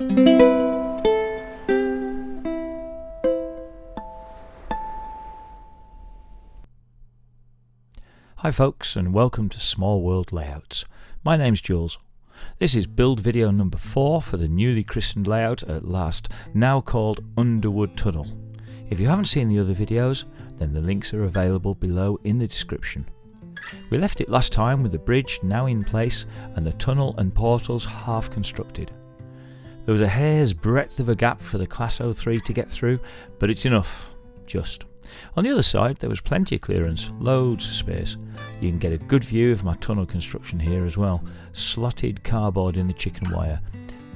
Hi folks, and welcome to Small World Layouts. My name's Jules. This is build video number 4 for the newly christened layout at last, now called Underwood Tunnel. If you haven't seen the other videos, then the links are available below in the description. We left it last time with the bridge now in place and the tunnel and portals half constructed. There was a hair's breadth of a gap for the Class 03 to get through, but it's enough, just. On the other side there was plenty of clearance, loads of space. You can get a good view of my tunnel construction here as well. Slotted cardboard in the chicken wire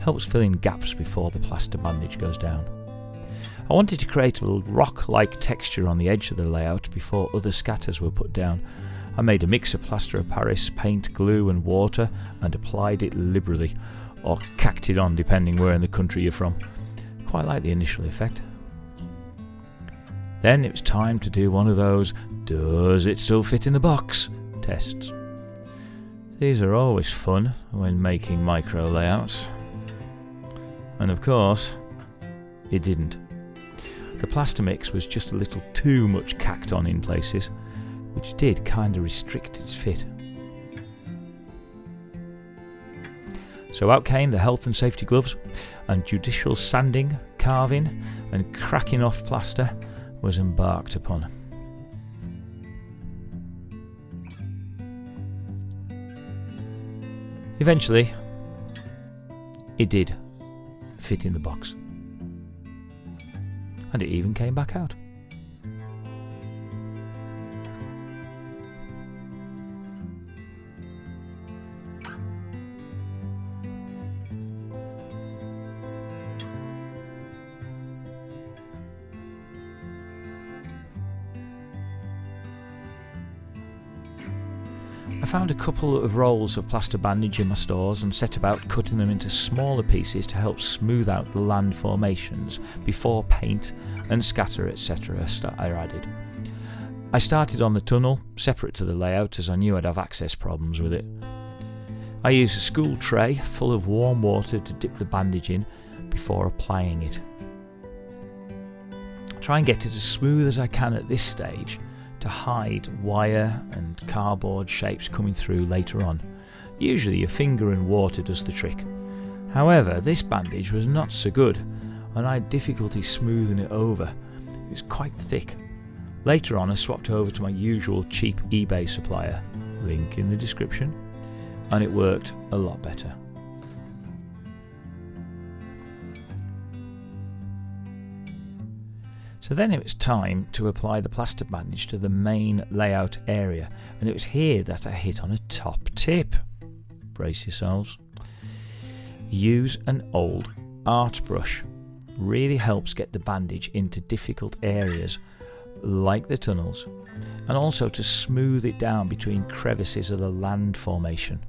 helps fill in gaps before the plaster bandage goes down. I wanted to create a little rock-like texture on the edge of the layout before other scatters were put down. I made a mix of plaster of Paris, paint, glue and water and applied it liberally, or cacked it on depending where in the country you're from. Quite like the initial effect. Then it was time to do one of those "does it still fit in the box" tests. These are always fun when making micro layouts. And of course, it didn't. The plaster mix was just a little too much cacked on in places, which did kind of restrict its fit. So out came the health and safety gloves, and judicial sanding, carving and cracking off plaster was embarked upon. Eventually, it did fit in the box, and it even came back out. I found a couple of rolls of plaster bandage in my stores and set about cutting them into smaller pieces to help smooth out the land formations before paint and scatter etc. are added. I started on the tunnel, separate to the layout, as I knew I'd have access problems with it. I used a school tray full of warm water to dip the bandage in before applying it. Try and get it as smooth as I can at this stage, to hide wire and cardboard shapes coming through later on. Usually your finger and water does the trick. However, this bandage was not so good and I had difficulty smoothing it over. It was quite thick. Later on I swapped over to my usual cheap eBay supplier, link in the description, and it worked a lot better. So then it was time to apply the plaster bandage to the main layout area, and it was here that I hit on a top tip. Brace yourselves. Use an old art brush. Really helps get the bandage into difficult areas like the tunnels, and also to smooth it down between crevices of the land formation.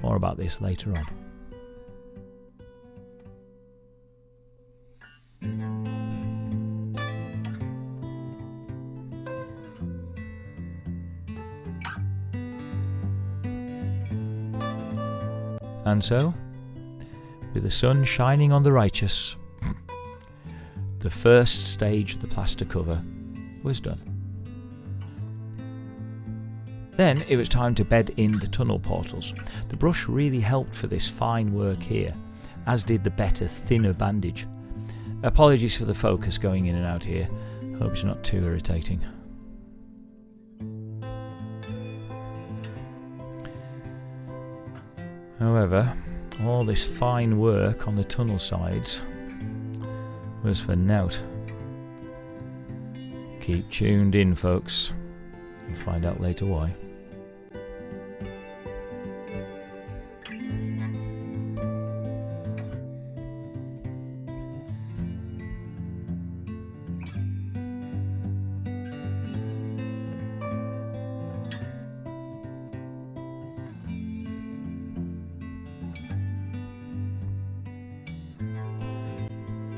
More about this later on. And so, with the sun shining on the righteous, the first stage of the plaster cover was done. Then it was time to bed in the tunnel portals. The brush really helped for this fine work here, as did the better, thinner bandage. Apologies for the focus going in and out here, hope it's not too irritating. However, all this fine work on the tunnel sides was for naught. Keep tuned in, folks. You'll find out later why.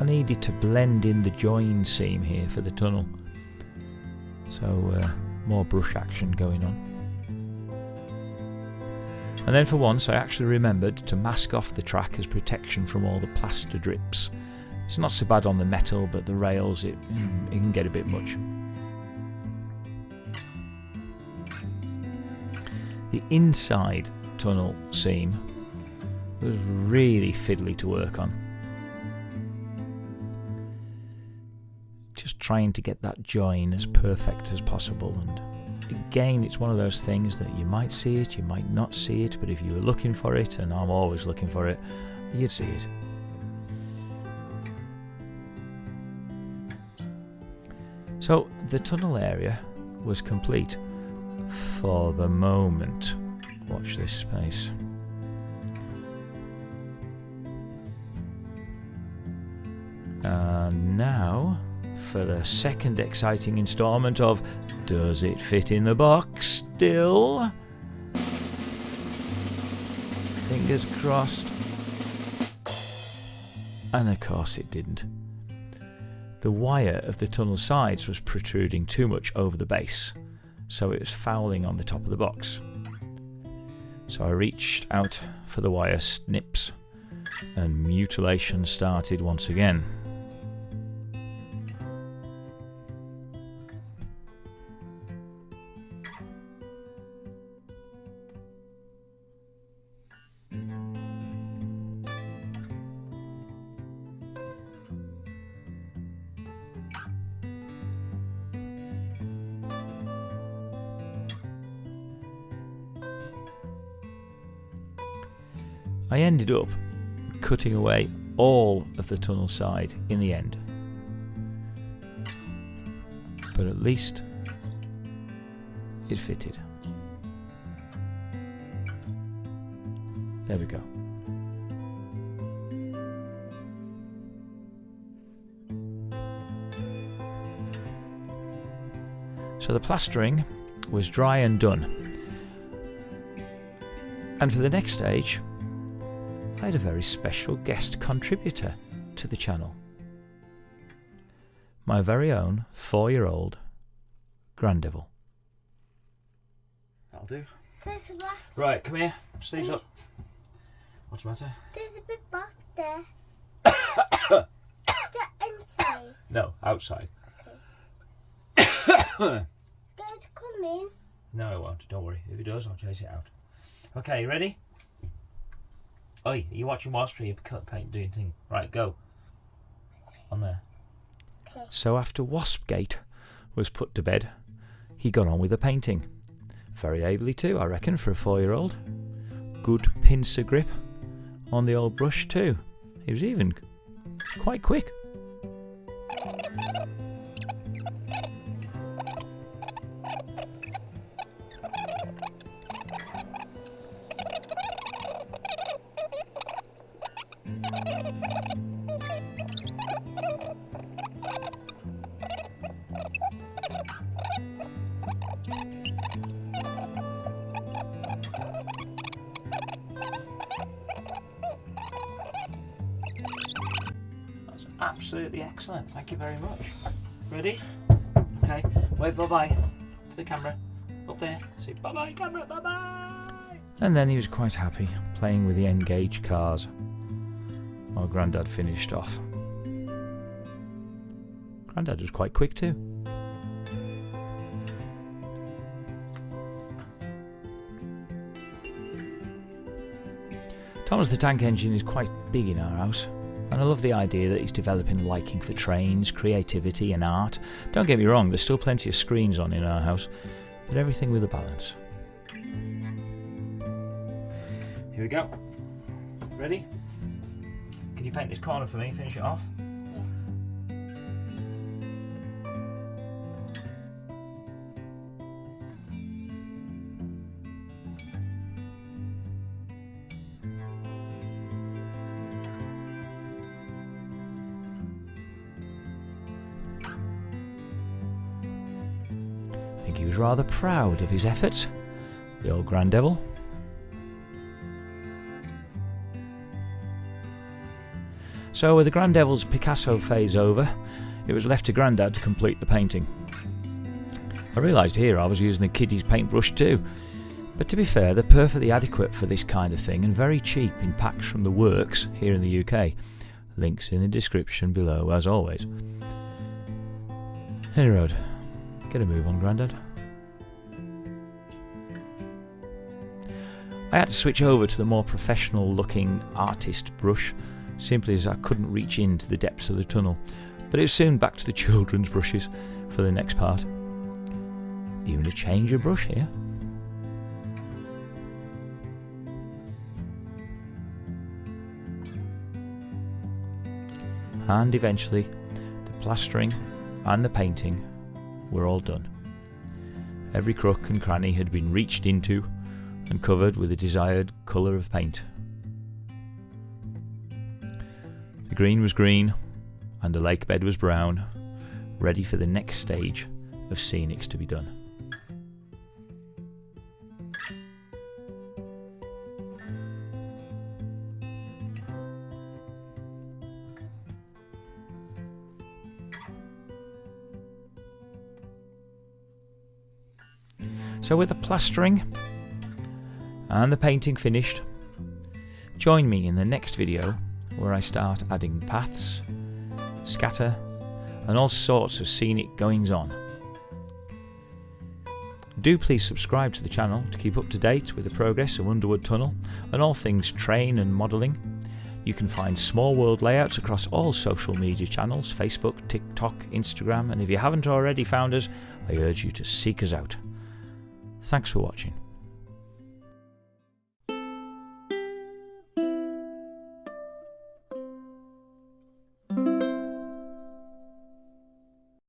I needed to blend in the join seam here for the tunnel, so more brush action going on. And then for once I actually remembered to mask off the track as protection from all the plaster drips. It's not so bad on the metal, but the rails, it can get a bit much. The inside tunnel seam was really fiddly to work on. Just trying to get that join as perfect as possible, and again, it's one of those things that you might see it, you might not see it, but if you were looking for it, and I'm always looking for it, you'd see it. So the tunnel area was complete for the moment. Watch this space. And now for the second exciting instalment of Does It Fit in the Box Still? Fingers crossed. And of course it didn't. The wire of the tunnel sides was protruding too much over the base, so it was fouling on the top of the box. So I reached out for the wire snips, and mutilation started once again. I ended up cutting away all of the tunnel side in the end. But at least it fitted. There we go. So the plastering was dry and done. And for the next stage, I had a very special guest contributor to the channel. My very own 4-year-old Grandevil. That'll do. Right, come here. Sleeves up. What's the matter? There's a big box there. Get inside. No, outside. Okay. It's going to come in. No, it won't. Don't worry. If it does, I'll chase it out. Okay, you ready? Oi, are you watching Wasp Tree? Cut paint doing thing. Right, go. On there. Okay. So after Waspgate was put to bed, he got on with the painting. Very ably too, I reckon, for a 4-year-old. Good pincer grip on the old brush too. He was even quite quick. Absolutely excellent, thank you very much. Ready? Okay, wave bye-bye to the camera. Up there, say bye-bye camera, bye-bye! And then he was quite happy, playing with the N-gauge cars, while Grandad finished off. Grandad was quite quick too. Thomas the Tank Engine is quite big in our house. And I love the idea that he's developing a liking for trains, creativity and art. Don't get me wrong, there's still plenty of screens on in our house, but everything with a balance. Here we go. Ready? Can you paint this corner for me, finish it off? I think he was rather proud of his efforts, the old Grandevil. So with the Grandevil's Picasso phase over, it was left to Grandad to complete the painting. I realised here I was using the kiddie's paintbrush too, But to be fair, they're perfectly adequate for this kind of thing and very cheap in packs from the works here in the UK. Links in the description below as always. Henry Road, get a move on, Grandad. I had to switch over to the more professional looking artist brush, simply as I couldn't reach into the depths of the tunnel, but it was soon back to the children's brushes for the next part. Even a change of brush here. And eventually the plastering and the painting were all done. Every crook and cranny had been reached into and covered with the desired colour of paint. The green was green and the lake bed was brown, ready for the next stage of scenics to be done. So with the plastering and the painting finished, join me in the next video where I start adding paths, scatter and all sorts of scenic goings on. Do please subscribe to the channel to keep up to date with the progress of Underwood Tunnel and all things train and modelling. You can find Small World layouts across all social media channels, Facebook, TikTok, Instagram, and if you haven't already found us, I urge you to seek us out. Thanks for watching.